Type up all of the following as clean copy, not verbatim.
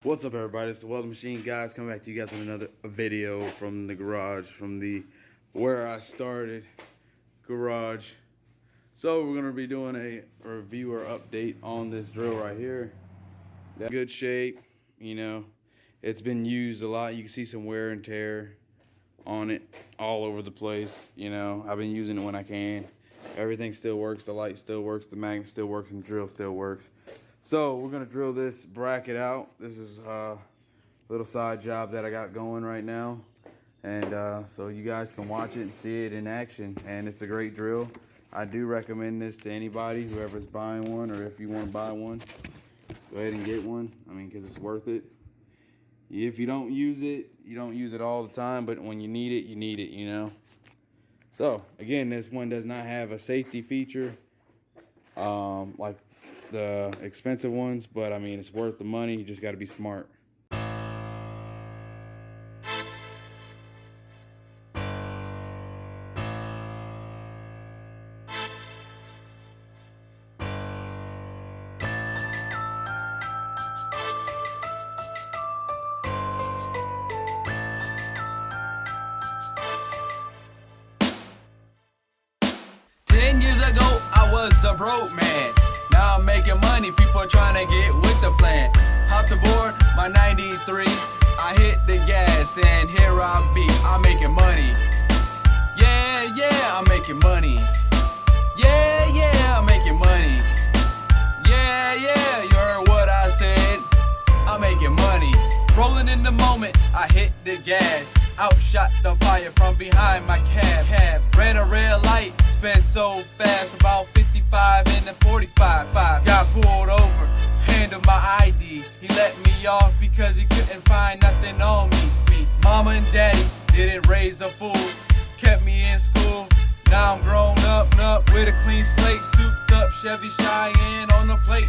What's up, everybody? It's the Welding Machine, guys. Coming back to you guys with another video from the garage, from the where I started garage. So we're gonna be doing a review or update on this drill right here. Good shape, you know. It's been used a lot. You can see some wear and tear on it all over the place. You know, I've been using it when I can. Everything still works. The light still works. The magnet still works, and the drill still works. So we're gonna drill this bracket out. This is a little side job that I got going right now, and so you guys can watch it and see it in action. And it's a great drill. I do recommend this to anybody, whoever's buying one, or if you want to buy one, go ahead and get one. I mean, because it's worth it. If you don't use it, you don't use it all the time, but when you need it, you know. So again, this one does not have a safety feature like the expensive ones, but I mean, it's worth the money. You just got to be smart. 10 years ago, I was a broke man. Now I'm making money, people trying to get with the plan. Hopped aboard my 93, I hit the gas and here I be, I'm making money. Yeah, I'm making money. Yeah, I'm making money. Yeah, you heard what I said, I'm making money. Rolling in the moment, I hit the gas. Outshot the fire from behind my cab. Ran a red light, sped so fast, about 55 in the 45. Got pulled over, handed my ID. He let me off because he couldn't find nothing on me. Mama and daddy didn't raise a fool, kept me in school. Now I'm grown up with a clean slate, souped up Chevy Cheyenne on the plate.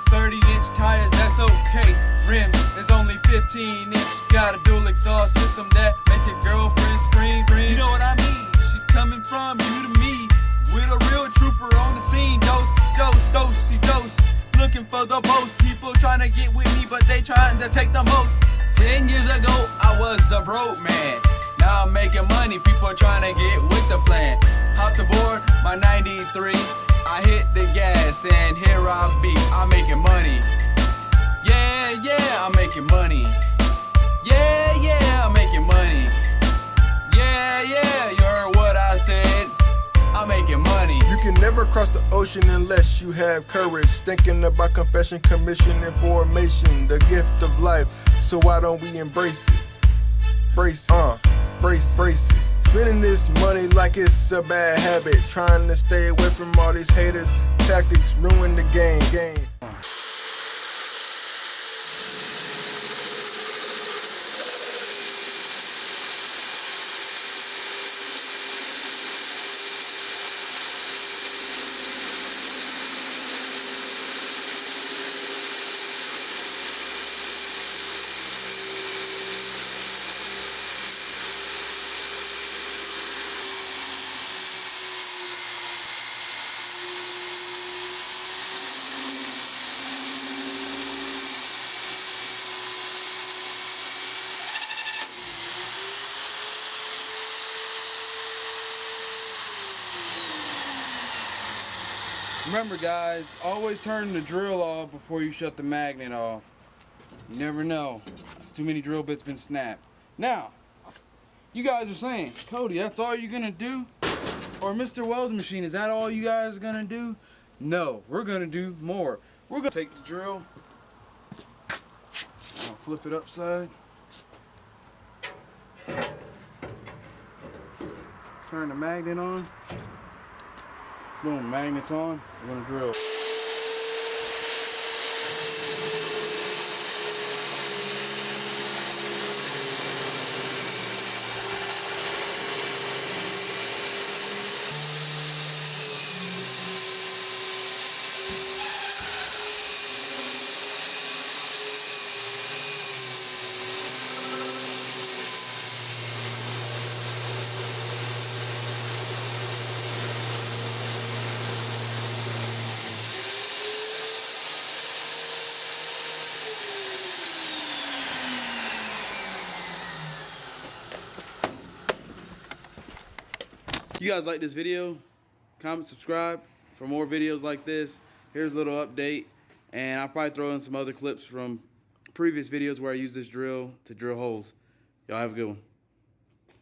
30-inch tires, that's okay. Rims is only 15-inch. Got a dual exhaust system that make your girlfriend scream. You know what I mean? She's coming from you to me, with a real trooper on the scene. Dose. Looking for the most. People trying to get with me, but they trying to take the most. 10 years ago, I was a broke man. Now I'm making money. People trying to get with the plan. Hopped aboard my 93. I hit the gas and here I be, I'm making money. Yeah, I'm making money. Yeah, I'm making money. Yeah, you heard what I said, I'm making money. You can never cross the ocean unless you have courage. Thinking about confession, commission, and formation, the gift of life, so why don't we embrace it? Brace it. Spending this money like it's a bad habit. Trying to stay away from all these haters. Tactics ruin the game. Remember, guys, always turn the drill off before you shut the magnet off. You never know. Too many drill bits been snapped. Now, you guys are saying, Cody, that's all you're gonna do? Or Mr. Welding Machine, is that all you guys are gonna do? No, we're gonna do more. We're gonna take the drill, I'll flip it upside, turn the magnet on. Boom, magnets on, we're gonna drill. you guys like this video, comment, subscribe for more videos like this. Here's a little update, and I'll probably throw in some other clips from previous videos where I use this drill to drill holes. Y'all have a good one.